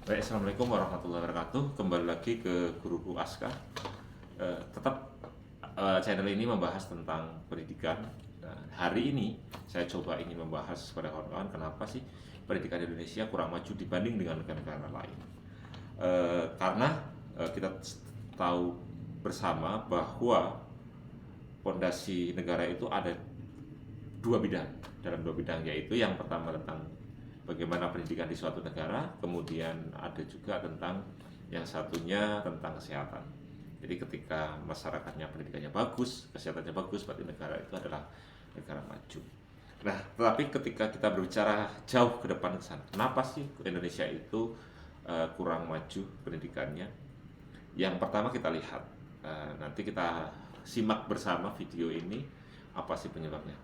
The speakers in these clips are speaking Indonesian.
Baik, Assalamualaikum warahmatullahi wabarakatuh. Kembali lagi ke Guruku Aska. Tetap channel ini membahas tentang pendidikan. Nah, hari ini saya coba ingin membahas kepada kawan-kawan kenapa sih pendidikan di Indonesia kurang maju dibanding dengan negara-negara lain. Karena kita tahu bersama bahwa fondasi negara itu ada dua bidang. Dalam dua bidang, yaitu yang pertama tentang bagaimana pendidikan di suatu negara, kemudian ada juga tentang yang satunya tentang kesehatan. Jadi ketika masyarakatnya pendidikannya bagus, kesehatannya bagus, berarti negara itu adalah negara maju. Nah, tetapi ketika kita berbicara jauh ke depan ke sana, kenapa sih Indonesia itu kurang maju pendidikannya? Yang pertama kita lihat, nanti kita simak bersama video ini, apa sih penyebabnya.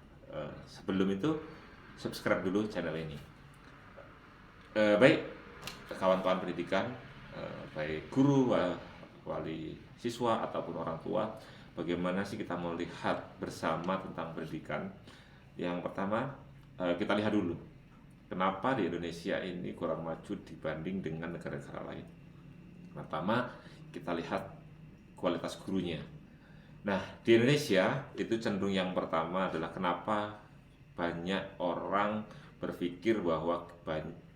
Sebelum itu, subscribe dulu channel ini. Baik, kawan-kawan pendidikan, baik guru, wali siswa, ataupun orang tua, bagaimana sih kita melihat bersama tentang pendidikan. Yang pertama, kita lihat dulu, kenapa di Indonesia ini kurang maju dibanding dengan negara-negara lain. Pertama, kita lihat kualitas gurunya. Nah, di Indonesia itu cenderung yang pertama adalah kenapa banyak orang berpikir bahwa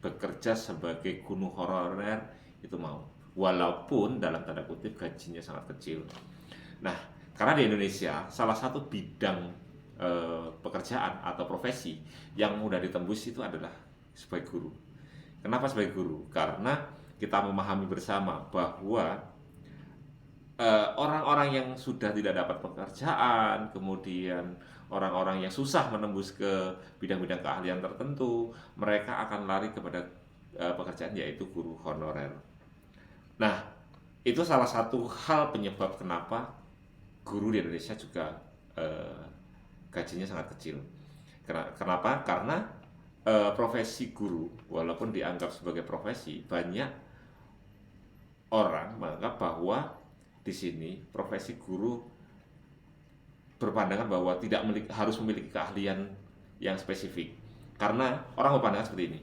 bekerja sebagai guru honorer itu mau, walaupun dalam tanda kutip gajinya sangat kecil. Nah, karena di Indonesia salah satu bidang pekerjaan atau profesi yang mudah ditembus itu adalah sebagai guru. Kenapa sebagai guru? Karena kita memahami bersama bahwa orang-orang yang sudah tidak dapat pekerjaan, kemudian orang-orang yang susah menembus ke bidang-bidang keahlian tertentu, mereka akan lari kepada pekerjaan, yaitu guru honorer. Nah, itu salah satu hal penyebab kenapa guru di Indonesia juga gajinya sangat kecil. Kenapa? Karena profesi guru, walaupun dianggap sebagai profesi, banyak orang menganggap bahwa di sini profesi guru berpandangan bahwa tidak harus memiliki keahlian yang spesifik. Karena orang berpandangan seperti ini.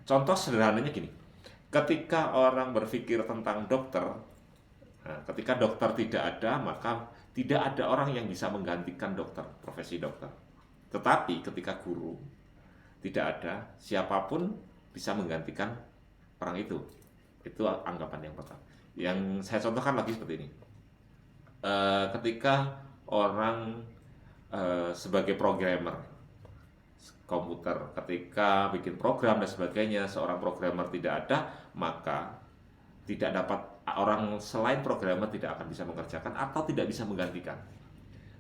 Contoh sederhananya gini, ketika orang berpikir tentang dokter, nah, ketika dokter tidak ada, maka tidak ada orang yang bisa menggantikan dokter, profesi dokter. Tetapi ketika guru tidak ada, siapapun bisa menggantikan orang itu. Itu anggapan yang pertama. Yang saya contohkan lagi seperti ini. Ketika orang sebagai programmer komputer, ketika bikin program dan sebagainya, seorang programmer tidak ada, maka tidak dapat, orang selain programmer tidak akan bisa mengerjakan atau tidak bisa menggantikan.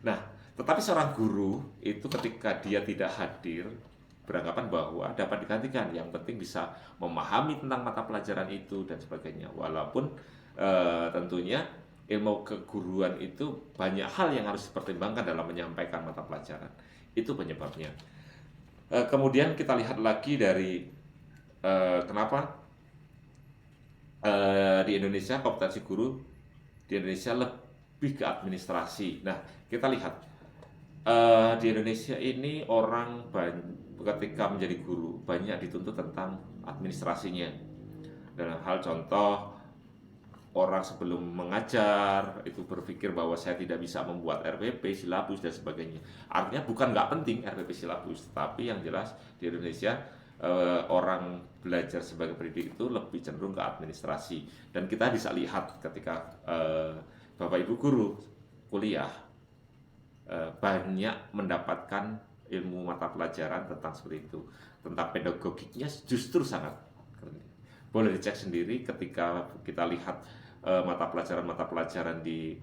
Nah, tetapi seorang guru itu ketika dia tidak hadir, beranggapan bahwa dapat digantikan, yang penting bisa memahami tentang mata pelajaran itu dan sebagainya. Walaupun tentunya ilmu keguruan itu banyak hal yang harus dipertimbangkan dalam menyampaikan mata pelajaran. Itu penyebabnya. Kemudian kita lihat lagi dari kenapa di Indonesia kompetensi guru di Indonesia lebih ke administrasi. Nah, kita lihat di Indonesia ini orang ketika menjadi guru banyak dituntut tentang administrasinya. Dalam hal contoh, orang sebelum mengajar itu berpikir bahwa saya tidak bisa membuat RPP, silabus dan sebagainya. Artinya bukan nggak penting RPP, silabus, tapi yang jelas di Indonesia orang belajar sebagai pendidik itu lebih cenderung ke administrasi. Dan kita bisa lihat ketika Bapak Ibu guru kuliah banyak mendapatkan ilmu mata pelajaran tentang seperti itu, tentang pedagogiknya justru sangat boleh dicek sendiri ketika kita lihat mata pelajaran di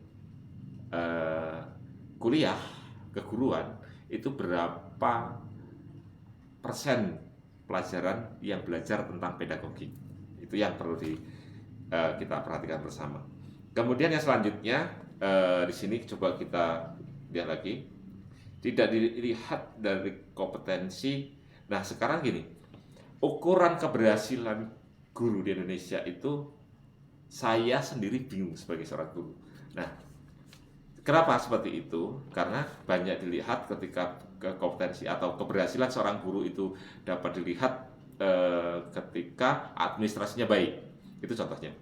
kuliah keguruan itu berapa persen pelajaran yang belajar tentang pedagogik. Itu yang perlu kita perhatikan bersama. Kemudian yang selanjutnya di sini coba kita lihat lagi, tidak dilihat dari kompetensi. Nah, sekarang gini, ukuran keberhasilan guru di Indonesia itu saya sendiri bingung sebagai seorang guru. Nah, kenapa seperti itu? Karena banyak dilihat ketika kompetensi atau keberhasilan seorang guru itu dapat dilihat ketika administrasinya baik. Itu contohnya.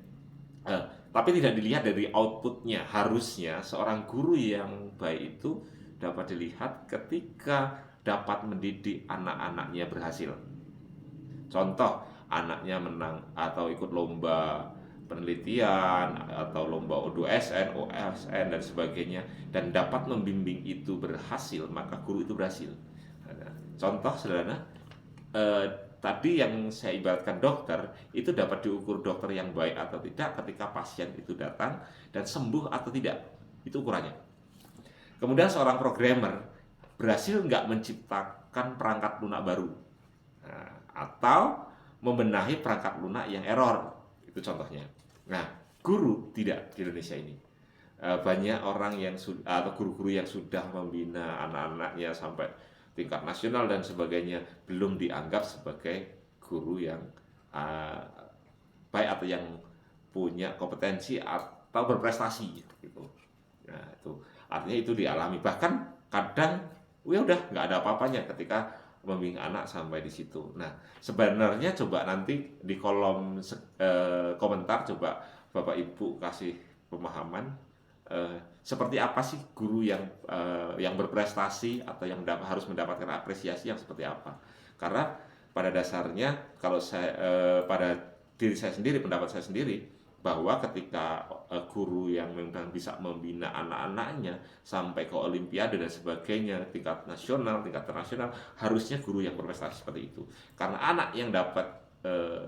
Eh, tapi tidak dilihat dari outputnya. Harusnya seorang guru yang baik itu dapat dilihat ketika dapat mendidik anak-anaknya berhasil. Contoh, anaknya menang atau ikut lomba penelitian atau lomba O2SN, OSN dan sebagainya, dan dapat membimbing itu berhasil, maka guru itu berhasil. Nah, contoh sederhana, eh, tadi yang saya ibaratkan dokter, itu dapat diukur dokter yang baik atau tidak ketika pasien itu datang dan sembuh atau tidak. Itu ukurannya. Kemudian seorang programmer berhasil nggak menciptakan perangkat lunak baru. Nah, atau membenahi perangkat lunak yang error, itu contohnya. Nah, guru tidak di Indonesia ini. Banyak orang yang atau guru-guru yang sudah membina anak-anaknya sampai tingkat nasional dan sebagainya belum dianggap sebagai guru yang baik atau yang punya kompetensi atau berprestasi gitu. Nah, itu artinya itu dialami. Bahkan kadang ya udah nggak ada apa-apanya ketika membimbing anak sampai di situ. Nah, sebenarnya coba nanti di kolom komentar coba Bapak Ibu kasih pemahaman seperti apa sih guru yang berprestasi atau yang harus mendapatkan apresiasi yang seperti apa. Karena pada dasarnya kalau saya pada diri saya sendiri, pendapat saya sendiri, bahwa ketika guru yang memang bisa membina anak-anaknya sampai ke olimpiade dan sebagainya, tingkat nasional, tingkat internasional, harusnya guru yang berprestasi seperti itu. Karena anak yang dapat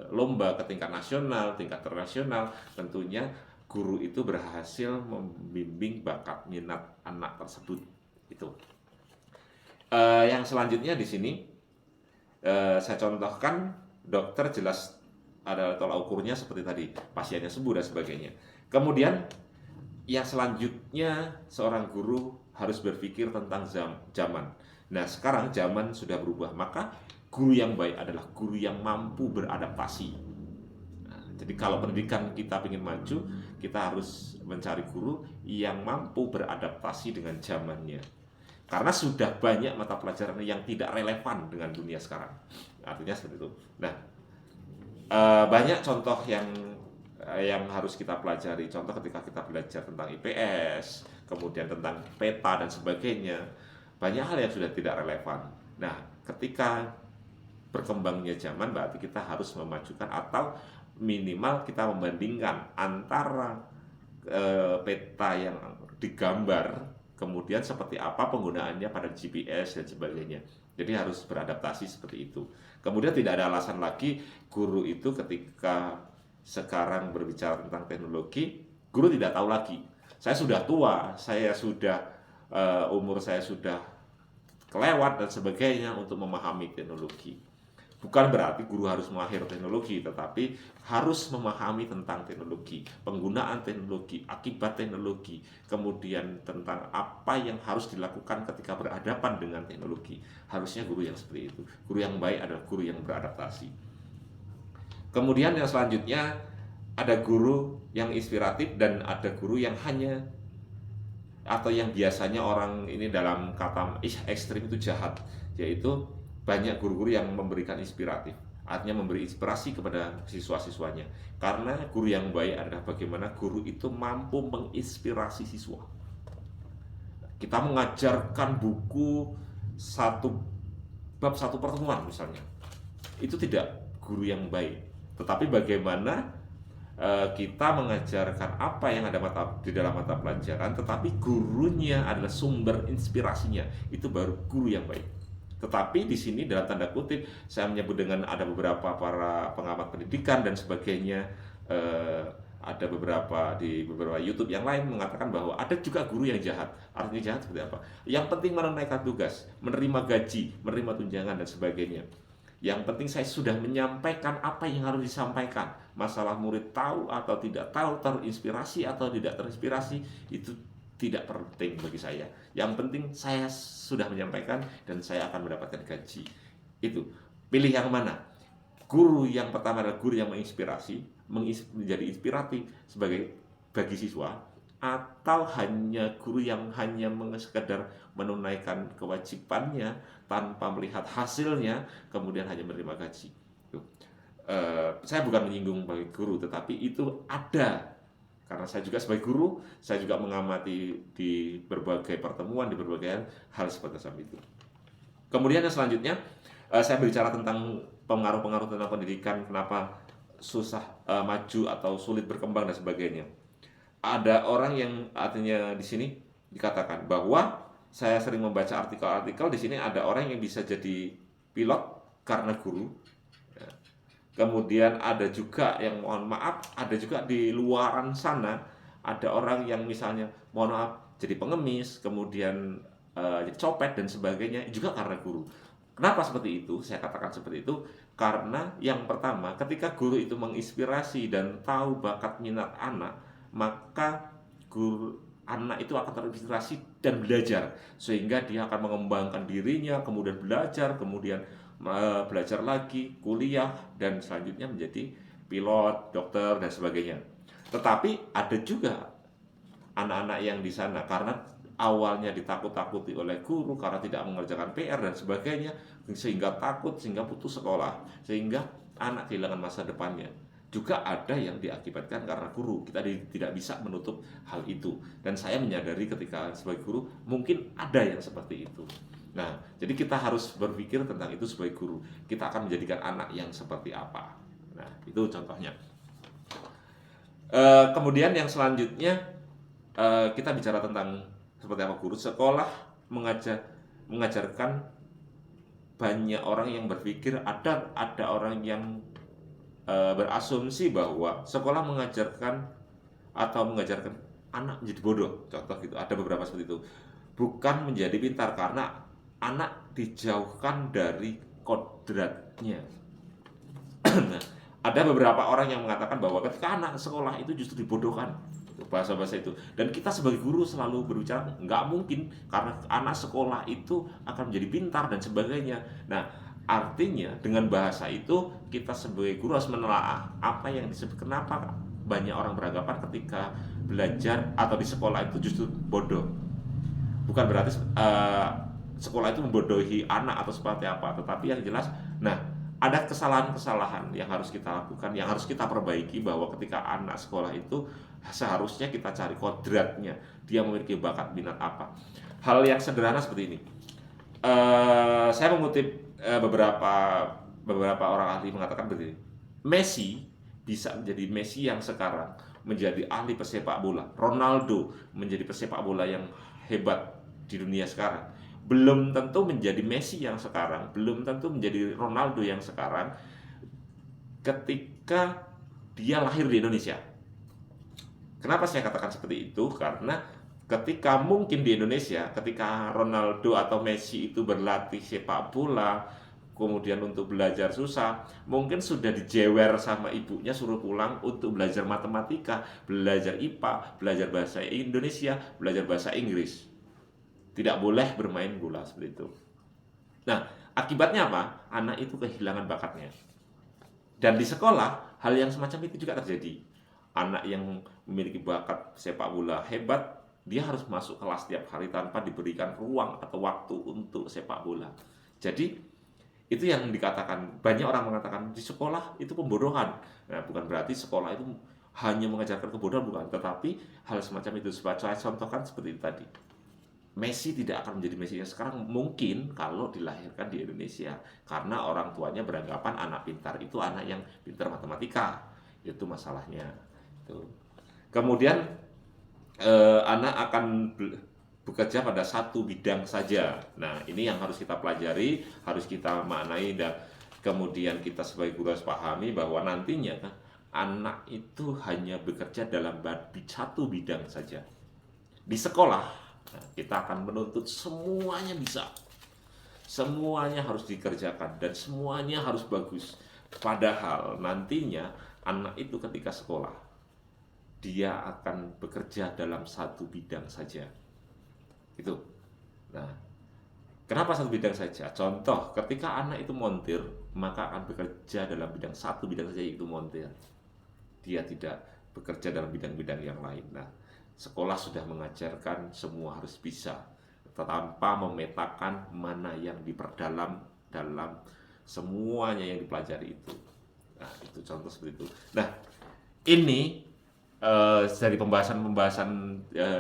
lomba ke tingkat nasional, tingkat internasional, tentunya guru itu berhasil membimbing bakat minat anak tersebut. Itu. Yang selanjutnya di sini saya contohkan, dokter jelas ada tolak ukurnya seperti tadi, pasiennya sembuh dan sebagainya. Kemudian yang selanjutnya seorang guru harus berpikir tentang zaman. Nah, sekarang zaman sudah berubah, maka guru yang baik adalah guru yang mampu beradaptasi. Nah, jadi kalau pendidikan kita ingin maju, kita harus mencari guru yang mampu beradaptasi dengan zamannya. Karena sudah banyak mata pelajaran yang tidak relevan dengan dunia sekarang. Artinya seperti itu. Nah, banyak contoh yang harus kita pelajari. Contoh ketika kita belajar tentang IPS, kemudian tentang peta dan sebagainya, banyak hal yang sudah tidak relevan. Nah, ketika berkembangnya zaman, berarti kita harus memajukan atau minimal kita membandingkan antara peta yang digambar, kemudian seperti apa penggunaannya pada GPS dan sebagainya. Jadi harus beradaptasi seperti itu. Kemudian tidak ada alasan lagi guru itu ketika sekarang berbicara tentang teknologi, guru tidak tahu lagi. Saya sudah tua, saya sudah umur saya sudah kelewat dan sebagainya untuk memahami teknologi. Bukan berarti guru harus mengakhiri teknologi, tetapi harus memahami tentang teknologi, penggunaan teknologi, akibat teknologi, kemudian tentang apa yang harus dilakukan ketika berhadapan dengan teknologi. Harusnya guru yang seperti itu. Guru yang baik adalah guru yang beradaptasi. Kemudian yang selanjutnya ada guru yang inspiratif dan ada guru yang hanya atau yang biasanya orang ini dalam kata ekstrim itu jahat, yaitu banyak guru-guru yang memberikan inspiratif, artinya memberi inspirasi kepada siswa-siswanya. Karena guru yang baik adalah bagaimana guru itu mampu menginspirasi siswa. Kita mengajarkan buku satu bab satu pertemuan misalnya, itu tidak guru yang baik. Tetapi bagaimana kita mengajarkan apa yang ada di dalam mata pelajaran, tetapi gurunya adalah sumber inspirasinya, itu baru guru yang baik. Tetapi di sini dalam tanda kutip saya menyebut dengan ada beberapa para pengamat pendidikan dan sebagainya, ada beberapa di beberapa YouTube yang lain mengatakan bahwa ada juga guru yang jahat. Artinya jahat seperti apa? Yang penting menunaikan tugas, menerima gaji, menerima tunjangan dan sebagainya. Yang penting saya sudah menyampaikan apa yang harus disampaikan. Masalah murid tahu atau tidak tahu, terinspirasi atau tidak terinspirasi, itu tidak penting bagi saya. Yang penting saya sudah menyampaikan dan saya akan mendapatkan gaji. Itu. Pilih yang mana? Guru yang pertama adalah guru yang menginspirasi, menjadi inspiratif bagi siswa, atau hanya guru yang hanya sekedar menunaikan kewajibannya tanpa melihat hasilnya, kemudian hanya menerima gaji. saya bukan menyinggung bagi guru, tetapi itu ada. Karena saya juga sebagai guru, saya juga mengamati di berbagai pertemuan, di berbagai hal seperti itu. Kemudian yang selanjutnya, saya berbicara tentang pengaruh-pengaruh tentang pendidikan, kenapa susah maju atau sulit berkembang dan sebagainya. Ada orang yang artinya di sini dikatakan bahwa saya sering membaca artikel-artikel di sini ada orang yang bisa jadi pilot karena guru. Ya. Kemudian ada juga yang mohon maaf, ada juga di luaran sana ada orang yang misalnya mohon maaf jadi pengemis, kemudian jadi copet dan sebagainya juga karena guru. Kenapa seperti itu? Saya katakan seperti itu karena yang pertama, ketika guru itu menginspirasi dan tahu bakat minat anak, maka guru anak itu akan terinspirasi dan belajar sehingga dia akan mengembangkan dirinya, kemudian belajar, kemudian belajar lagi, kuliah dan selanjutnya menjadi pilot, dokter dan sebagainya. Tetapi ada juga anak-anak yang di sana karena awalnya ditakut-takuti oleh guru karena tidak mengerjakan PR dan sebagainya sehingga takut, sehingga putus sekolah, sehingga anak kehilangan masa depannya. Juga ada yang diakibatkan karena guru. Kita tidak bisa menutup hal itu. Dan saya menyadari ketika sebagai guru mungkin ada yang seperti itu. Nah, jadi kita harus berpikir tentang itu sebagai guru. Kita akan menjadikan anak yang seperti apa. Nah, itu contohnya. Kemudian yang selanjutnya kita bicara tentang seperti apa guru. Sekolah mengajarkan banyak orang yang berpikir, ada orang yang berasumsi bahwa sekolah mengajarkan anak menjadi bodoh, contoh gitu. Ada beberapa seperti itu. Bukan menjadi pintar karena anak dijauhkan dari kodratnya. Nah, ada beberapa orang yang mengatakan bahwa ketika anak sekolah itu justru dibodohkan, bahasa-bahasa itu. Dan kita sebagai guru selalu berbicara nggak mungkin karena anak sekolah itu akan menjadi pintar dan sebagainya. Nah, artinya dengan bahasa itu kita sebagai guru harus menelaah apa yang disebut kenapa banyak orang beranggapan ketika belajar atau di sekolah itu justru bodoh. Bukan berarti sekolah itu membodohi anak atau seperti apa, tetapi yang jelas, nah ada kesalahan-kesalahan yang harus kita lakukan, yang harus kita perbaiki bahwa ketika anak sekolah itu seharusnya kita cari kodratnya, dia memiliki bakat minat apa. Hal yang sederhana seperti ini. Saya mengutip beberapa orang ahli mengatakan begini, Messi bisa menjadi Messi yang sekarang, menjadi ahli pesepak bola. Ronaldo menjadi pesepak bola yang hebat di dunia sekarang. Belum tentu menjadi Messi yang sekarang, belum tentu menjadi Ronaldo yang sekarang ketika dia lahir di Indonesia. Kenapa saya katakan seperti itu? Karena ketika mungkin di Indonesia, ketika Ronaldo atau Messi itu berlatih sepak bola, kemudian untuk belajar susah, mungkin sudah dijewer sama ibunya suruh pulang untuk belajar matematika, belajar IPA, belajar bahasa Indonesia, belajar bahasa Inggris. Tidak boleh bermain bola seperti itu. Nah, akibatnya apa? Anak itu kehilangan bakatnya. Dan di sekolah, hal yang semacam itu juga terjadi. Anak yang memiliki bakat sepak bola hebat, dia harus masuk kelas setiap hari tanpa diberikan ruang atau waktu untuk sepak bola. Jadi, itu yang dikatakan, banyak orang mengatakan di sekolah itu pembodohan. Nah, bukan berarti sekolah itu hanya mengajarkan kebodohan, bukan. Tetapi hal semacam itu, saya contohkan seperti itu tadi. Messi tidak akan menjadi Messi yang sekarang mungkin kalau dilahirkan di Indonesia karena orang tuanya beranggapan anak pintar itu anak yang pintar matematika, itu masalahnya. Kemudian anak akan bekerja pada satu bidang saja. Nah, ini yang harus kita pelajari, harus kita maknai, dan kemudian kita sebagai guru harus pahami bahwa nantinya anak itu hanya bekerja dalam satu bidang saja. Di sekolah kita akan menuntut semuanya bisa, semuanya harus dikerjakan dan semuanya harus bagus. Padahal nantinya anak itu ketika sekolah dia akan bekerja dalam satu bidang saja. Itu. Nah, kenapa satu bidang saja? Contoh, ketika anak itu montir, maka akan bekerja dalam satu bidang saja, yaitu montir. Dia tidak bekerja dalam bidang-bidang yang lain. Nah, sekolah sudah mengajarkan semua harus bisa tanpa memetakan mana yang diperdalam dalam semuanya yang dipelajari itu. Nah, itu contoh seperti itu. Nah, ini dari pembahasan-pembahasan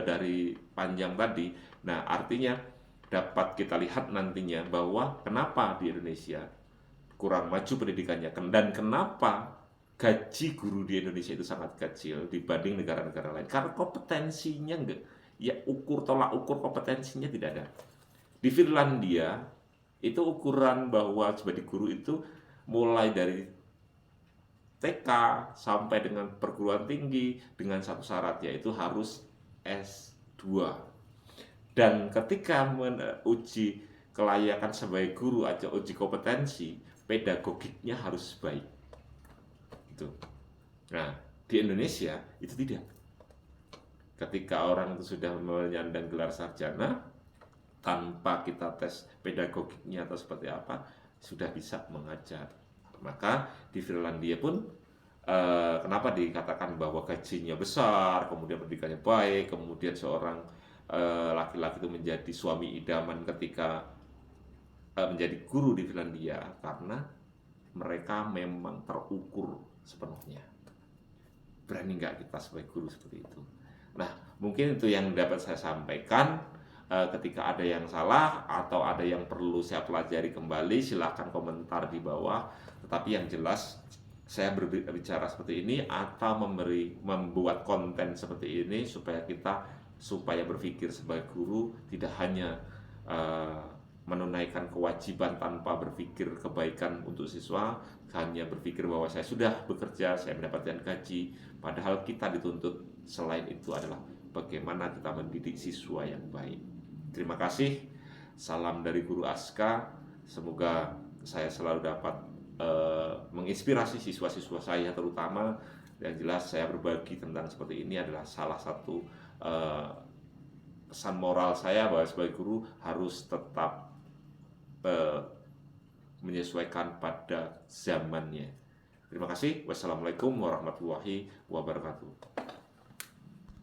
dari panjang tadi, nah artinya dapat kita lihat nantinya bahwa kenapa di Indonesia kurang maju pendidikannya dan kenapa gaji guru di Indonesia itu sangat kecil dibanding negara-negara lain karena kompetensinya enggak, ya tolak ukur kompetensinya tidak ada. Di Finlandia itu ukuran bahwa sebagai guru itu mulai dari TK sampai dengan perguruan tinggi dengan satu syarat yaitu harus S2. Dan ketika uji kelayakan sebagai guru atau uji kompetensi, pedagogiknya harus baik. Itu. Nah, di Indonesia itu tidak. Ketika orang itu sudah menyandang gelar sarjana, tanpa kita tes pedagogiknya atau seperti apa, sudah bisa mengajar. Maka di Finlandia pun kenapa dikatakan bahwa gajinya besar, kemudian pendidikannya baik, kemudian seorang laki-laki itu menjadi suami idaman ketika menjadi guru di Finlandia, karena mereka memang terukur sepenuhnya. Berani nggak kita sebagai guru seperti itu? Nah, mungkin itu yang dapat saya sampaikan. Ketika ada yang salah atau ada yang perlu saya pelajari kembali, silahkan komentar di bawah. Tetapi yang jelas saya berbicara seperti ini atau membuat konten seperti ini supaya berpikir sebagai guru tidak hanya menunaikan kewajiban tanpa berpikir kebaikan untuk siswa, hanya berpikir bahwa saya sudah bekerja, saya mendapatkan gaji, padahal kita dituntut selain itu adalah bagaimana kita mendidik siswa yang baik. Terima kasih, salam dari Guru Aska, semoga saya selalu dapat menginspirasi siswa-siswa saya terutama. Yang jelas saya berbagi tentang seperti ini adalah salah satu pesan moral saya bahwa sebagai guru harus tetap menyesuaikan pada zamannya. Terima kasih. Wassalamualaikum warahmatullahi wabarakatuh.